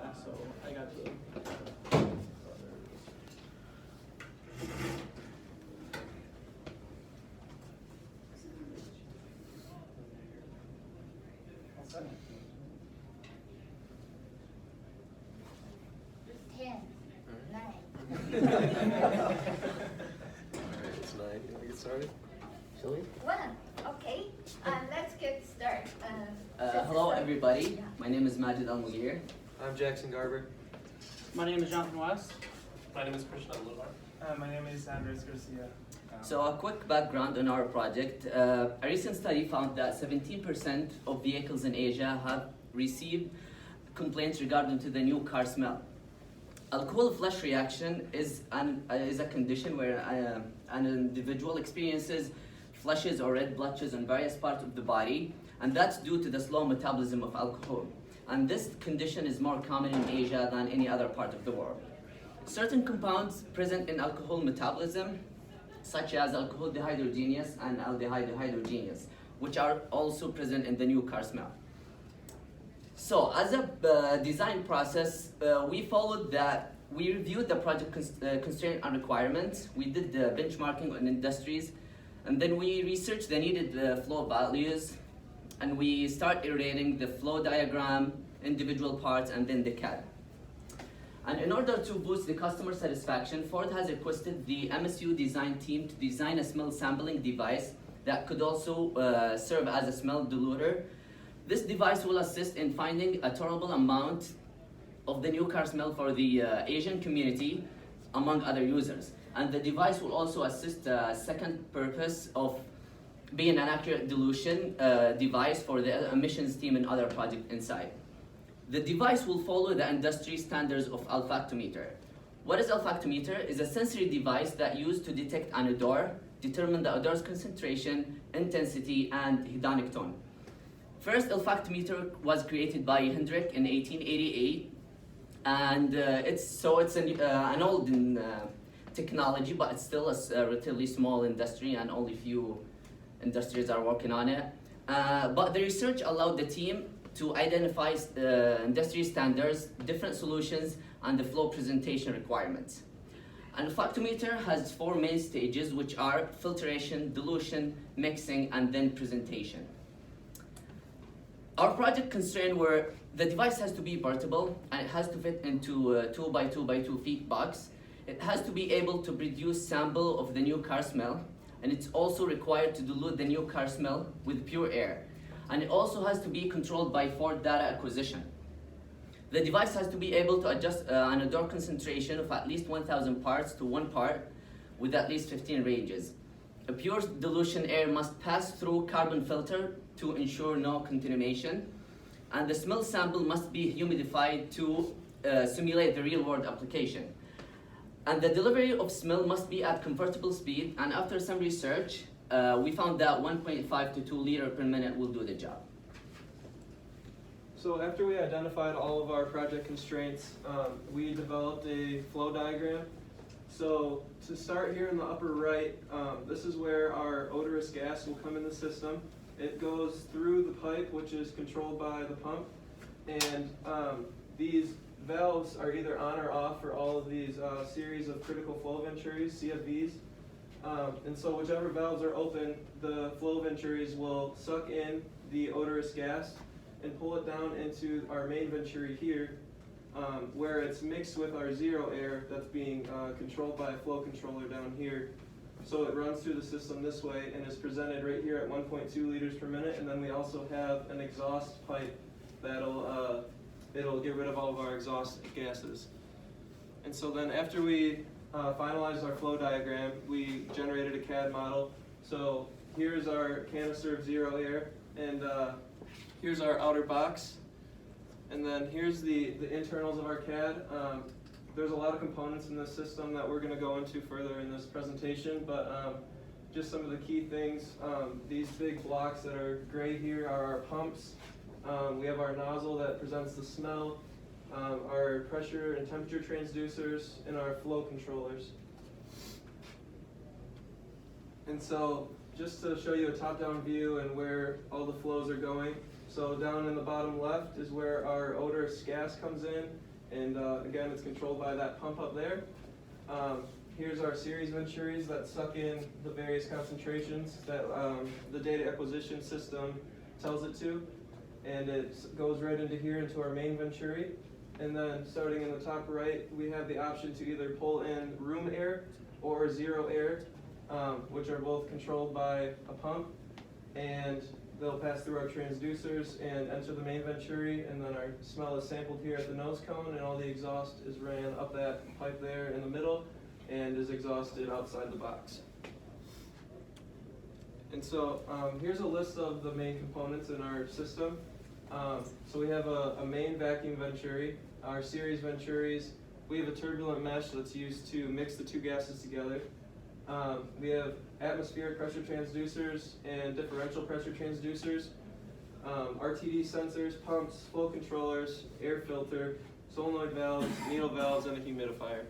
So I got the Ten, nine. Alright, it's 9. You want to get started? Shall we? One. Okay. Let's get started. Hello everybody, my name is Majid Al-Mughir. I'm Jackson Garber. My name is Jonathan West. My name is Krishna Luhar. My name is Andres Garcia. So a quick background on our project. A recent study found that 17% of vehicles in Asia have received complaints regarding to the new car smell. Alcohol flush reaction is a condition where an individual experiences flushes or red blotches on various parts of the body, and that's due to the slow metabolism of alcohol. And this condition is more common in Asia than any other part of the world. Certain compounds present in alcohol metabolism, such as alcohol dehydrogenase and aldehyde dehydrogenase, which are also present in the new car smell. So as a design process, we followed that. We reviewed the project constraint and requirements. We did the benchmarking on industries, and then we researched the needed flow values, and we start iterating the flow diagram, individual parts, and then the CAD. And in order to boost the customer satisfaction, Ford has requested the MSU design team to design a smell sampling device that could also serve as a smell diluter. This device will assist in finding a tolerable amount of the new car smell for the Asian community, among other users. And the device will also assist a second purpose of being an accurate dilution device for the emissions team and other projects inside. The device will follow the industry standards of olfactometer. What is olfactometer? It's a sensory device that used to detect an odor, determine the odor's concentration, intensity, and hedonic tone. First olfactometer was created by Hendrick in 1888, and it's an old technology, but it's still a relatively small industry, and only few industries are working on it. But the research allowed the team to identify industry standards, different solutions, and the flow presentation requirements. An olfactometer has 4 main stages, which are filtration, dilution, mixing, and then presentation. Our project constraint were the device has to be portable, and it has to fit into a 2 by 2 by 2 feet box. It has to be able to produce sample of the new car smell, and it's also required to dilute the new car smell with pure air. And it also has to be controlled by Ford data acquisition. The device has to be able to adjust an odor concentration of at least 1,000 parts to 1 part with at least 15 ranges. A pure dilution air must pass through carbon filter to ensure no contamination. And the smell sample must be humidified to simulate the real-world application. And the delivery of smell must be at comfortable speed, and after some research, we found that 1.5 to 2 liter per minute will do the job. So after we identified all of our project constraints, we developed a flow diagram. So to start here in the upper right, this is where our odorous gas will come in the system. It goes through the pipe, which is controlled by the pump, and these valves are either on or off for all of these series of critical flow ventures, CFVs. And so whichever valves are open, the flow ventures will suck in the odorous gas and pull it down into our main venturi here, where it's mixed with our zero air that's being controlled by a flow controller down here. So it runs through the system this way and is presented right here at 1.2 liters per minute, and then we also have an exhaust pipe that'll it'll get rid of all of our exhaust gases. And so then after we finalized our flow diagram, we generated a CAD model. So here's our canister of zero air, and here's our outer box. And then here's the internals of our CAD. There's a lot of components in this system that we're going to go into further in this presentation, but just some of the key things. These big blocks that are gray here are our pumps. We have our nozzle that presents the smell, our pressure and temperature transducers, and our flow controllers. And so just to show you a top-down view and where all the flows are going. So down in the bottom left is where our odorous gas comes in, And again, it's controlled by that pump up there. Here's our series venturis that suck in the various concentrations that the data acquisition system tells it to. And it goes right into here into our main venturi. And then starting in the top right, we have the option to either pull in room air or zero air, which are both controlled by a pump. And they'll pass through our transducers and enter the main venturi, and then our smell is sampled here at the nose cone, and all the exhaust is ran up that pipe there in the middle and is exhausted outside the box. And so here's a list of the main components in our system. So we have a main vacuum venturi, our series venturis. We have a turbulent mesh that's used to mix the two gases together. We have atmospheric pressure transducers and differential pressure transducers, RTD sensors, pumps, flow controllers, air filter, solenoid valves, needle valves, and a humidifier.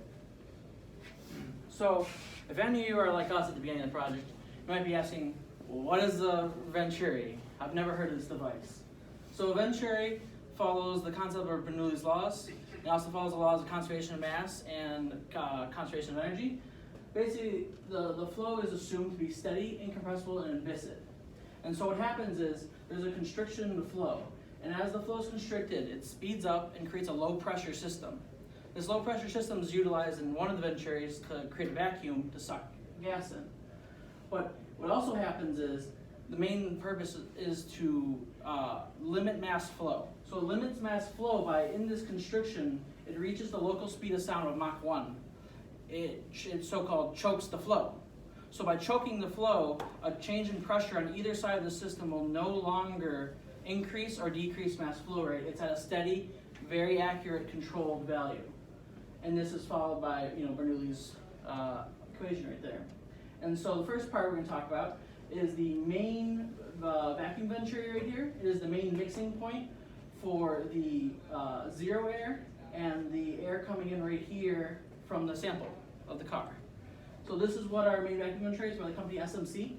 So, if any of you are like us at the beginning of the project, you might be asking, well, what is a venturi? I've never heard of this device. So a venturi follows the concept of Bernoulli's laws. It also follows the laws of conservation of mass and conservation of energy. Basically, the flow is assumed to be steady, incompressible, and inviscid. And so what happens is there's a constriction in the flow. And as the flow is constricted, it speeds up and creates a low pressure system. This low pressure system is utilized in one of the venturis to create a vacuum to suck gas in. But what also happens is the main purpose is to limit mass flow. So it limits mass flow by, in this constriction, it reaches the local speed of sound of Mach 1. It so-called chokes the flow. So by choking the flow, a change in pressure on either side of the system will no longer increase or decrease mass flow rate. It's at a steady, very accurate, controlled value. And this is followed by Bernoulli's equation right there. And so the first part we're going to talk about is the main vacuum venturi right here. It is the main mixing point for the zero air and the air coming in right here from the sample of the car. So this is what our main vacuum venturi is by the company SMC.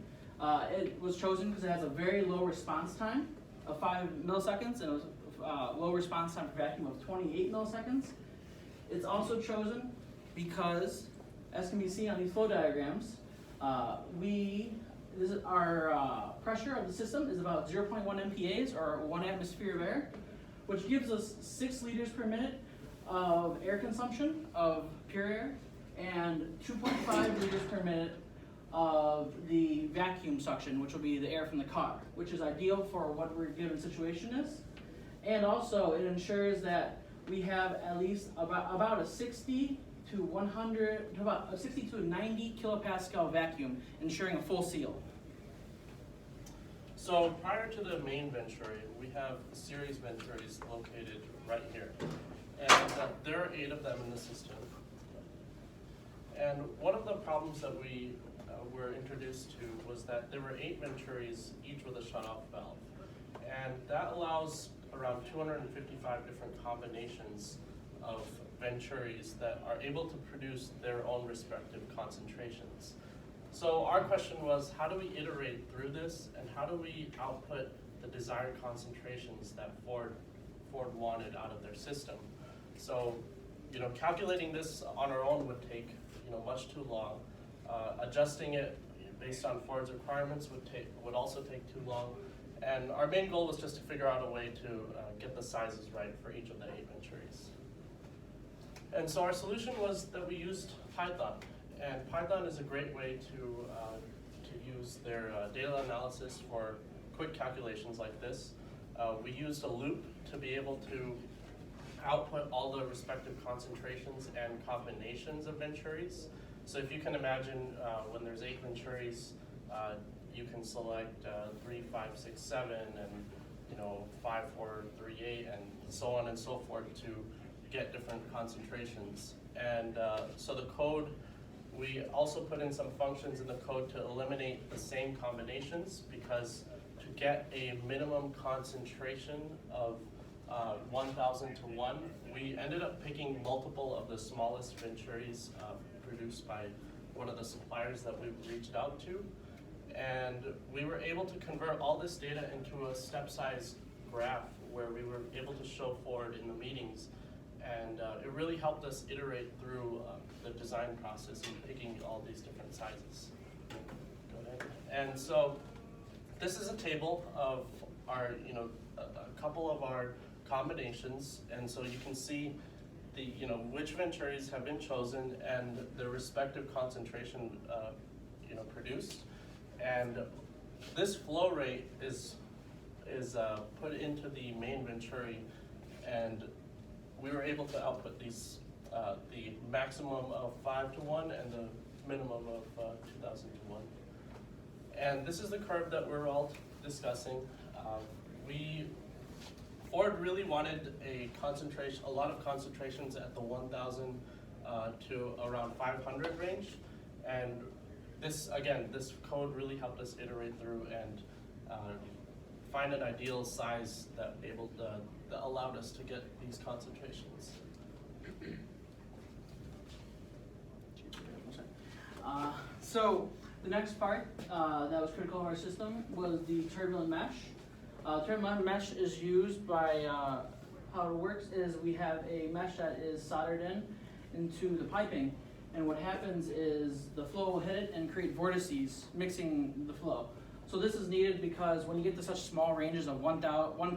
It was chosen because it has a very low response time of 5 milliseconds and a low response time for vacuum of 28 milliseconds. It's also chosen because, as can be seen on these flow diagrams, our pressure of the system is about 0.1 MPAs, or 1 atmosphere of air, which gives us 6 liters per minute of air consumption of pure air, and 2.5 liters per minute of the vacuum suction, which will be the air from the car, which is ideal for what our given situation is. And also, it ensures that we have at least about a 60 to 90 kilopascal vacuum, ensuring a full seal. So prior to the main venturi, we have series venturis located right here. And there are 8 of them in the system. And one of the problems that we were introduced to was that there were 8 venturis, each with a shutoff valve. And that allows around 255 different combinations of venturis that are able to produce their own respective concentrations. So our question was, how do we iterate through this, and how do we output the desired concentrations that Ford wanted out of their system? So, calculating this on our own would take, much too long. Adjusting it based on Ford's requirements would also take too long. And our main goal was just to figure out a way to get the sizes right for each of the 8 venturis. And so our solution was that we used Python. And Python is a great way to use their data analysis for quick calculations like this. We used a loop to be able to output all the respective concentrations and combinations of venturis. So if you can imagine, when there's 8 venturis, you can select 3, 5, 6, 7, and 5, 4, 3, 8, and so on and so forth to get different concentrations. And so the code, we also put in some functions in the code to eliminate the same combinations, because to get a minimum concentration of 1,000 to 1, we ended up picking multiple of the smallest venturis produced by one of the suppliers that we reached out to. And we were able to convert all this data into a step-size graph where we were able to show Ford in the meetings And it really helped us iterate through the design process and picking all these different sizes. Go ahead. And so this is a table of our, a couple of our combinations, and so you can see the, which venturis have been chosen and their respective concentration, produced. And this flow rate is put into the main venturi, and we were able to output these, the maximum of 5 to 1 and the minimum of 2,000 to 1. And this is the curve that we're all discussing. Ford really wanted a lot of concentrations at the 1,000 to around 500 range, and this code really helped us iterate through and find an ideal size that allowed us to get these concentrations. So the next part that was critical in our system was the turbulent mesh. Turbulent mesh is used by, how it works is we have a mesh that is soldered into the piping, and what happens is the flow will hit it and create vortices mixing the flow. So this is needed because when you get to such small ranges of 1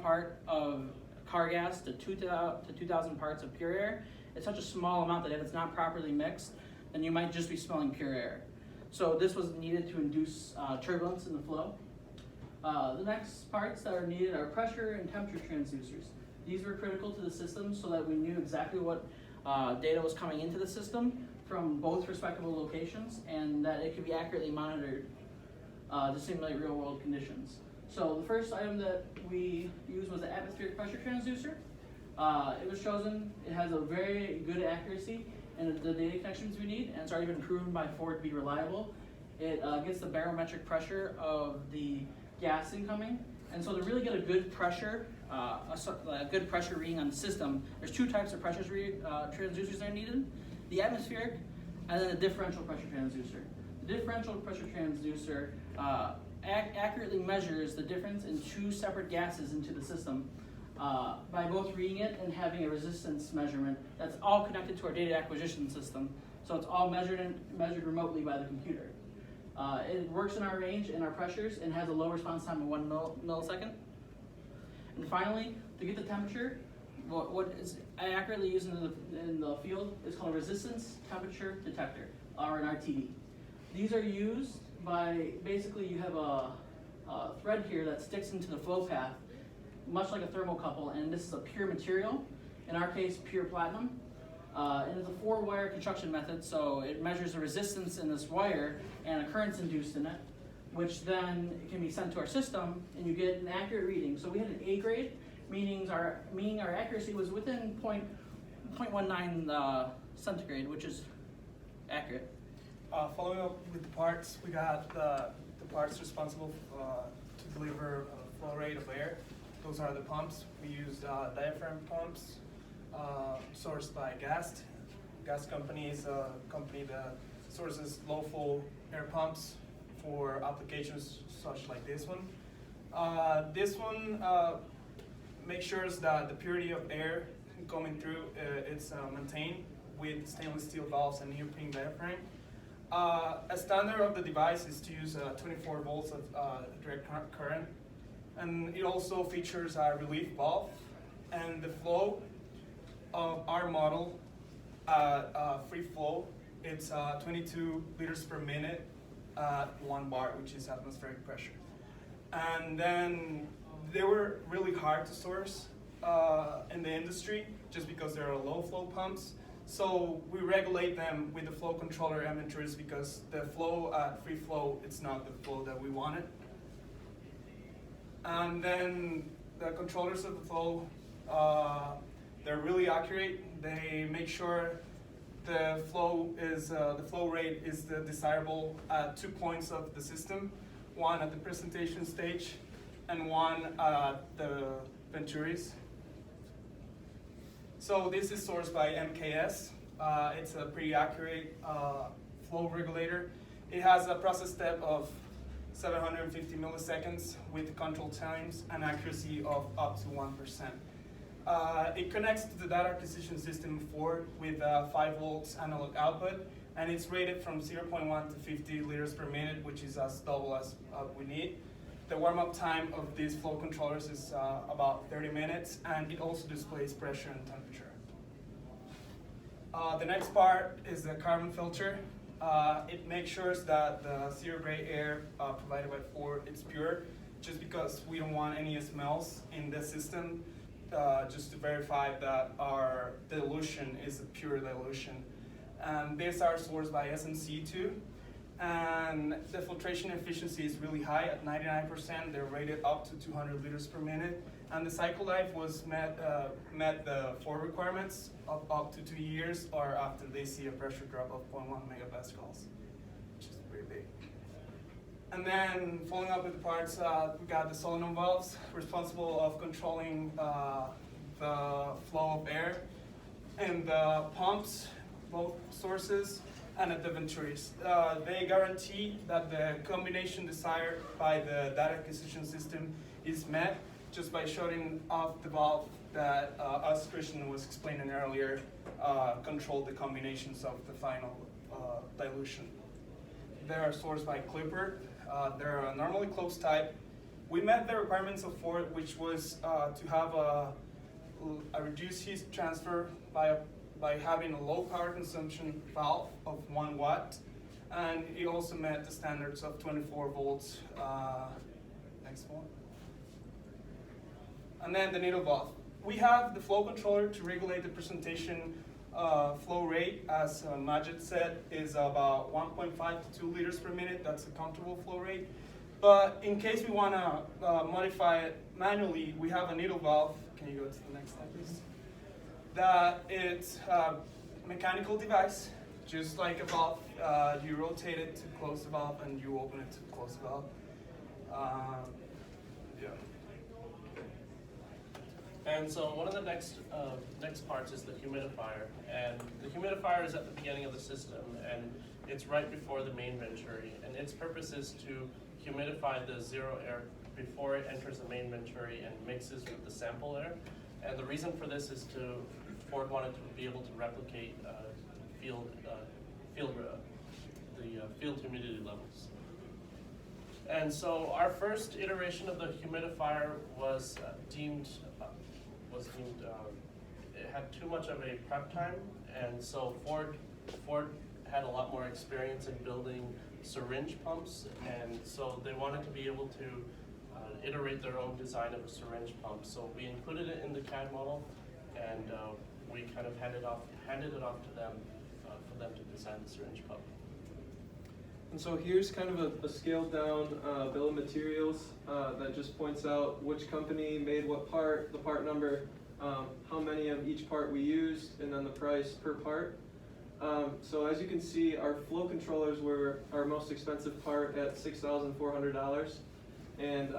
part of car gas to 2,000 parts of pure air, it's such a small amount that if it's not properly mixed, then you might just be smelling pure air. So this was needed to induce turbulence in the flow. The next parts that are needed are pressure and temperature transducers. These were critical to the system so that we knew exactly what data was coming into the system from both respectable locations, and that it could be accurately monitored to simulate real world conditions. So the first item that we used was the atmospheric pressure transducer. It was chosen, it has a very good accuracy and the data connections we need, and it's already been proven by Ford to be reliable. It gets the barometric pressure of the gas incoming, and so to really get a good pressure, a good pressure reading on the system, there's 2 types of pressure transducers that are needed: the atmospheric and then the differential pressure transducer. The differential pressure transducer accurately measures the difference in 2 separate gases into the system by both reading it and having a resistance measurement that's all connected to our data acquisition system. So it's all measured remotely by the computer. It works in our range and our pressures and has a low response time of 1 millisecond. And finally, to get the temperature, what is accurately used in the field is called a resistance temperature detector, or an RTD. These are used by, basically you have a thread here that sticks into the flow path, much like a thermocouple, and this is a pure material, in our case pure platinum. And it's a 4-wire construction method, so it measures the resistance in this wire and a current's induced in it, which then can be sent to our system, and you get an accurate reading. So we had an A grade, meaning our accuracy was within 0.19 centigrade, which is accurate. Following up with the parts, we got the parts responsible to deliver flow rate of air. Those are the pumps. We used diaphragm pumps sourced by GAST. GAST company is a company that sources low flow air pumps for applications such like this one. This one makes sure that the purity of air coming through it's maintained with stainless steel valves and neoprene diaphragm. A standard of the device is to use 24 volts of direct current, and it also features a relief valve, and the flow of our model, free flow, it's 22 liters per minute at 1 bar, which is atmospheric pressure. And then they were really hard to source in the industry just because they are low flow pumps. So we regulate them with the flow controller emitters because the flow at free flow, it's not the flow that we wanted. And then the controllers of the flow, they're really accurate. They make sure the flow rate is the desirable at 2 points of the system, one at the presentation stage and one at the venturis. So this is sourced by MKS. It's a pretty accurate flow regulator. It has a process step of 750 milliseconds with control times and accuracy of up to 1%. It connects to the data acquisition system Ford with 5 volts analog output, and it's rated from 0.1 to 50 liters per minute, which is as double as we need. The warm-up time of these flow controllers is about 30 minutes, and it also displays pressure and temperature. The next part is the carbon filter. It makes sure that the zero gray air provided by Ford is pure, just because we don't want any smells in the system, just to verify that our dilution is a pure dilution. And these are sourced by SMC2, and the filtration efficiency is really high at 99%. They're rated up to 200 liters per minute, and the cycle life was met the Ford requirements of up to 2 years, or after they see a pressure drop of 0.1 megapascals, which is pretty big. And then following up with the parts, we got the solenoid valves responsible of controlling the flow of air, and the pumps, both sources, and at the venturis. They guarantee that the combination desired by the data acquisition system is met just by shutting off the valve that, as Christian was explaining earlier, control the combinations of the final dilution. They are sourced by Clipper. They're a normally closed type. We met the requirements of Ford, which was to have a reduced heat transfer by having a low power consumption valve of 1 watt, and it also met the standards of 24 volts. Next one. And then the needle valve. We have the flow controller to regulate the presentation flow rate, as Majid said, is about 1.5 to 2 liters per minute. That's a comfortable flow rate. But in case we want to modify it manually, we have a needle valve. Can you go to the next slide, please? That it's a mechanical device, just like a valve. You rotate it to close the valve, and you open it to close the valve. Yeah. And so one of the next parts is the humidifier. And the humidifier is at the beginning of the system, and it's right before the main venturi. And its purpose is to humidify the zero air before it enters the main venturi and mixes with the sample air. And the reason for this is Ford wanted to be able to replicate field humidity levels. And so our first iteration of the humidifier was deemed it had too much of a prep time, and so Ford had a lot more experience in building syringe pumps, and so they wanted to be able to iterate their own design of a syringe pump. So we included it in the CAD model, and we kind of handed it off to them for them to design the syringe pump. And so here's kind of a scaled down bill of materials that just points out which company made what part, the part number, how many of each part we used, and then the price per part. So as you can see, our flow controllers were our most expensive part at $6,400. And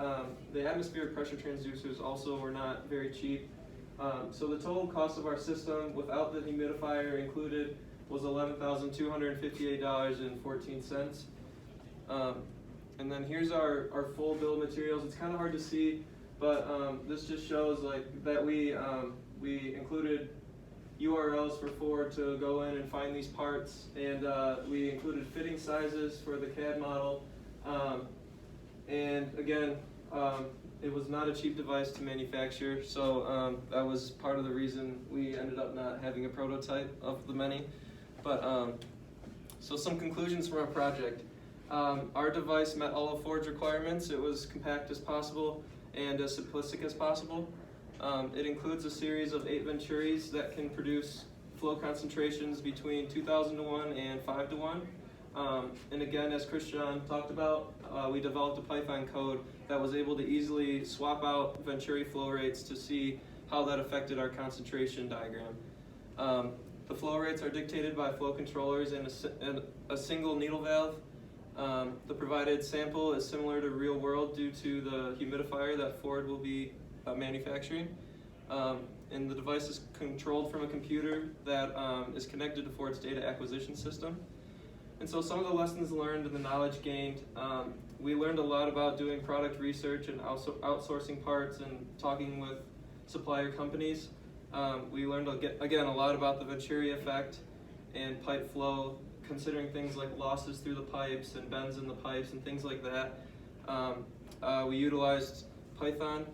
the atmospheric pressure transducers also were not very cheap. So the total cost of our system without the humidifier included was $11,258.14. And then here's our full bill of materials. It's kind of hard to see, but this just shows that we included URLs for Ford to go in and find these parts, and we included fitting sizes for the CAD model. And again, it was not a cheap device to manufacture, so that was part of the reason we ended up not having a prototype of the many. But so some conclusions from our project. Our device met all of Ford's requirements. It was compact as possible and as simplistic as possible. It includes a series of 8 venturis that can produce flow concentrations between 2,000 to 1 and 5 to 1. And again, as Christian talked about, we developed a Python code that was able to easily swap out venturi flow rates to see how that affected our concentration diagram. The flow rates are dictated by flow controllers and a single needle valve. The provided sample is similar to real world due to the humidifier that Ford will be manufacturing. And the device is controlled from a computer that is connected to Ford's data acquisition system. And so some of the lessons learned and the knowledge gained, we learned a lot about doing product research and also outsourcing parts and talking with supplier companies. We learned again a lot about the Venturi effect and pipe flow, considering things like losses through the pipes and bends in the pipes and things like that. We utilized Python,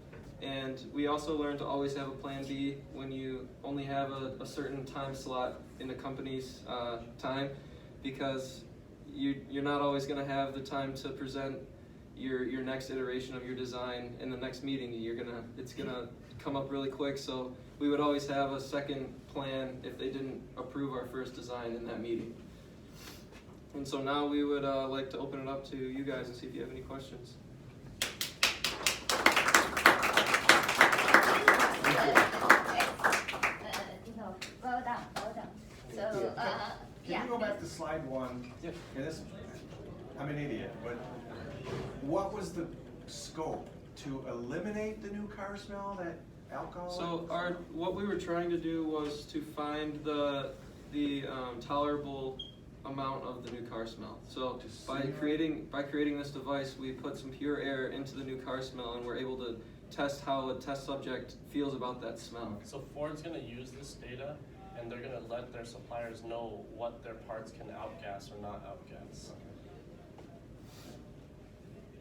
and we also learned to always have a plan B when you only have a certain time slot in the company's time, because you're not always going to have the time to present your next iteration of your design in the next meeting. It's gonna come up really quick, so we would always have a second plan if they didn't approve our first design in that meeting. And so now we would like to open it up to you guys and see if you have any questions. Well done, well done. So, yeah. Can you go back to slide 1? Yep. And this, I'm an idiot, but what was the scope? To eliminate the new car smell, that alcohol? So what we were trying to do was to find the tolerable amount of the new car smell. So by creating this device, we put some pure air into the new car smell, and we're able to test how a test subject feels about that smell. So Ford's gonna use this data, and they're gonna let their suppliers know what their parts can outgas or not outgas.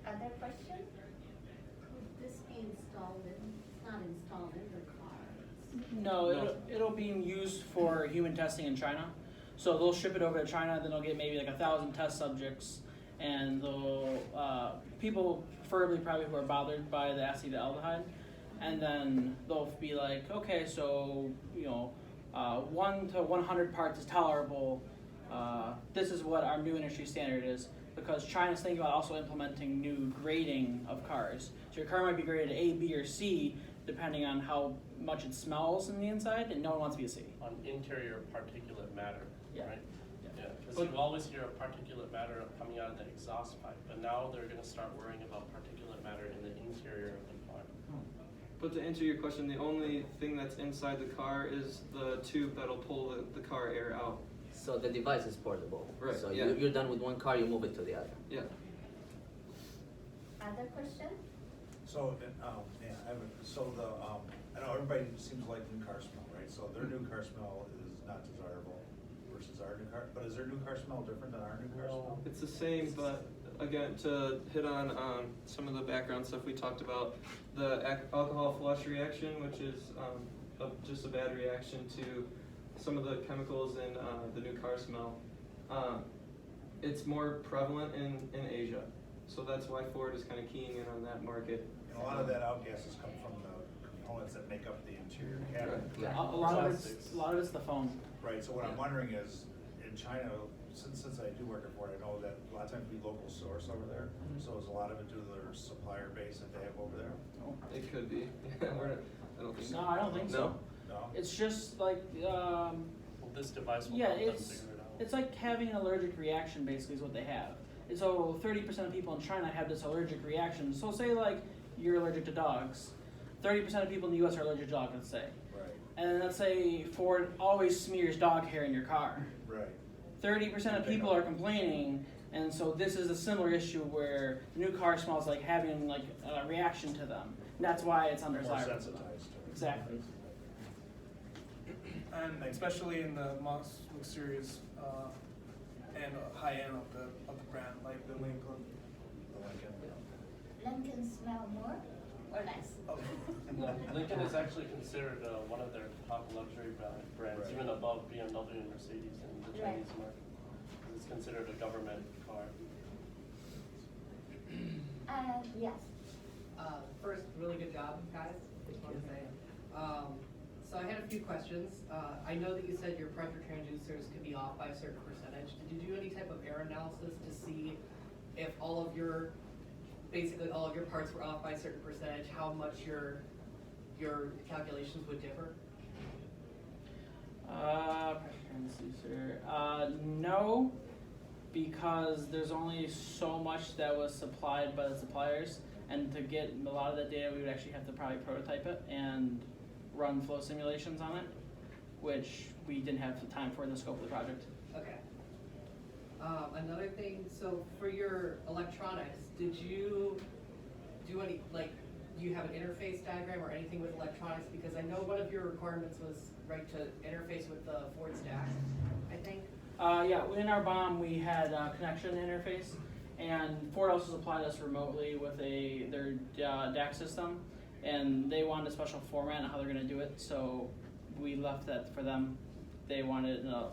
Other question? Would this be installed in, it's not installed in the cars? No, it'll be used for human testing in China. So they'll ship it over to China, then they'll get maybe like 1,000 test subjects, and they'll people preferably probably who are bothered by the acetaldehyde, and then they'll be like, okay, so 1 to 100 parts is tolerable. This is what our new industry standard is, because China's thinking about also implementing new grading of cars. So your car might be graded A, B, or C, depending on how much it smells in the inside, and no one wants to be a C. On interior particulate matter, Yeah. right? Yeah. Yeah, because you always hear of particulate matter coming out of the exhaust pipe, but now they're gonna start worrying about particulate matter in the interior of the car. But to answer your question, the only thing that's inside the car is the tube that'll pull the car air out. So the device is portable. Right, So yeah. you're done with one car, you move it to the other. Yeah. Other question? So, I know everybody seems like new car smell, right? So their new car smell is not desirable versus our new car, but is their new car smell different than our new car smell? It's the same, but again, to hit on some of the background stuff we talked about, the alcohol flush reaction, which is just a bad reaction to some of the chemicals in the new car smell. It's more prevalent in Asia, so that's why Ford is kind of keying in on that market. And a lot of that outgases come from the components that make up the interior cabin. Yeah. A lot of it's the foam. Right, so what I'm wondering is, in China, since I do work at Ford, I know that a lot of times we local source over there. So is a lot of it due to their supplier base that they have over there? It could be. I don't think so. No, I don't think so. No? It's just like Well, this device will yeah, help them it's figure it out. it's like having an allergic reaction, basically, is what they have. And so 30% of people in China have this allergic reaction. So say like you're allergic to dogs. 30% of people in the US are allergic to dogs, let's say. Right, And let's say Ford always smears dog hair in your car. right. 30% of people are complaining, and so this is a similar issue where the new car smells like having like a reaction to them. And that's why it's More undesirable. sensitized to it. Exactly. And especially in the most luxurious and high end of the brand, like the Lincoln. Lincoln smell more or less? Oh. No, Lincoln is actually considered one of their top luxury brands, Right. even above BMW and Mercedes in the Chinese market. It's considered a government car. Yes. First, really good job, guys. Just want to say. So I had a few questions. I know that you said your pressure transducers could be off by a certain percentage. Did you do any type of error analysis to see if basically all of your parts were off by a certain percentage, how much your calculations would differ? Pressure transducer. No, because there's only so much that was supplied by the suppliers, and to get a lot of that data, we would actually have to probably prototype it and run flow simulations on it, which we didn't have the time for in the scope of the project. Okay. Another thing, so for your electronics, did you do any, like, do you have an interface diagram or anything with electronics? Because I know one of your requirements was right to interface with the Ford Stacks, I think. Yeah, in our BOM we had a connection interface, and Ford also supplied us remotely with their DAC system, and they wanted a special format on how they're going to do it, so we left that for them. They wanted it in a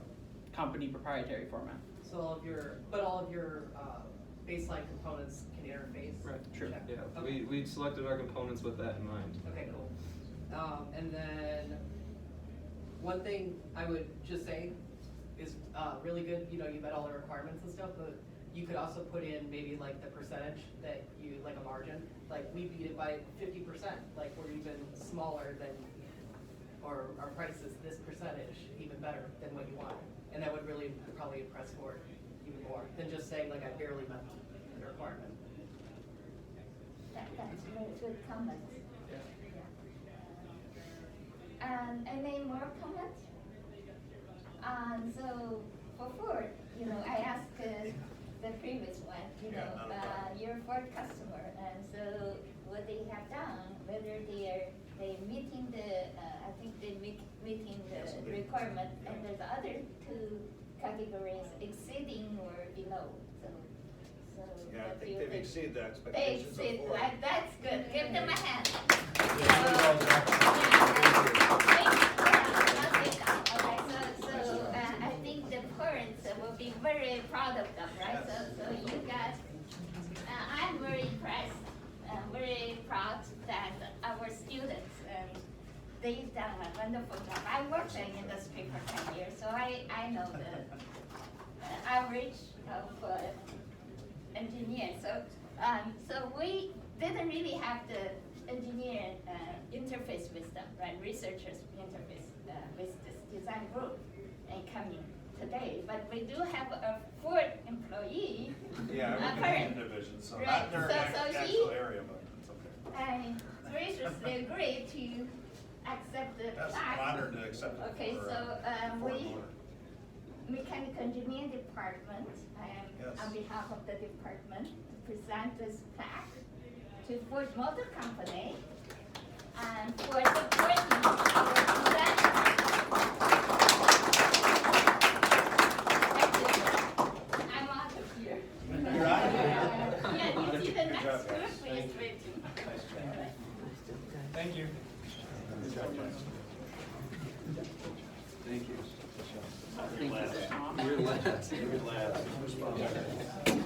company proprietary format. So all of your baseline components can interface. Right, true. Check. Yeah, Okay. we selected our components with that in mind. Okay, cool. And then one thing I would just say is really good. You know, you met all the requirements and stuff, but you could also put in maybe like the percentage that you like a margin. Like we beat it by 50%. Like we're even smaller than, or our price is this percentage even better than what you want, and that would really probably impress Ford even more than just saying like I barely met the requirement. That's very good comment. Yeah. Any more comments? So for Ford, you know, I asked the previous one, you know, your Ford customer, and so what they have done, whether they meeting the, I think they meeting the requirement, and there's other two categories exceeding or below. So Yeah, I what do think you they've think? exceeded the They expectations of exceed, Ford. that's good. Give them a hand. I think the parents will be very proud of them, right? So you guys, I'm very impressed, very proud that our students, they've done a wonderful job. I worked in industry for 10 years, so I know the average of engineers. So we didn't really have the engineer interface with them, right? Researchers interface with this design group and coming today. But we do have a Ford employee. Yeah, I work in current. the division, so Right, not their so actual he- area, but it's okay. I graciously agreed to accept the Yes, plaque. I'm honored to accept it Okay, for, so Ford we, Motor. Mechanical Engineering Department, I am Yes. on behalf of the department, to present this plaque to Ford Motor Company and for supporting our design. I'm out of here. You're out of here? Yeah, you see the Good next job, group guys. is Thank you. waiting. Thank you. Thank you. Thank you, Tom. You're last. You're last.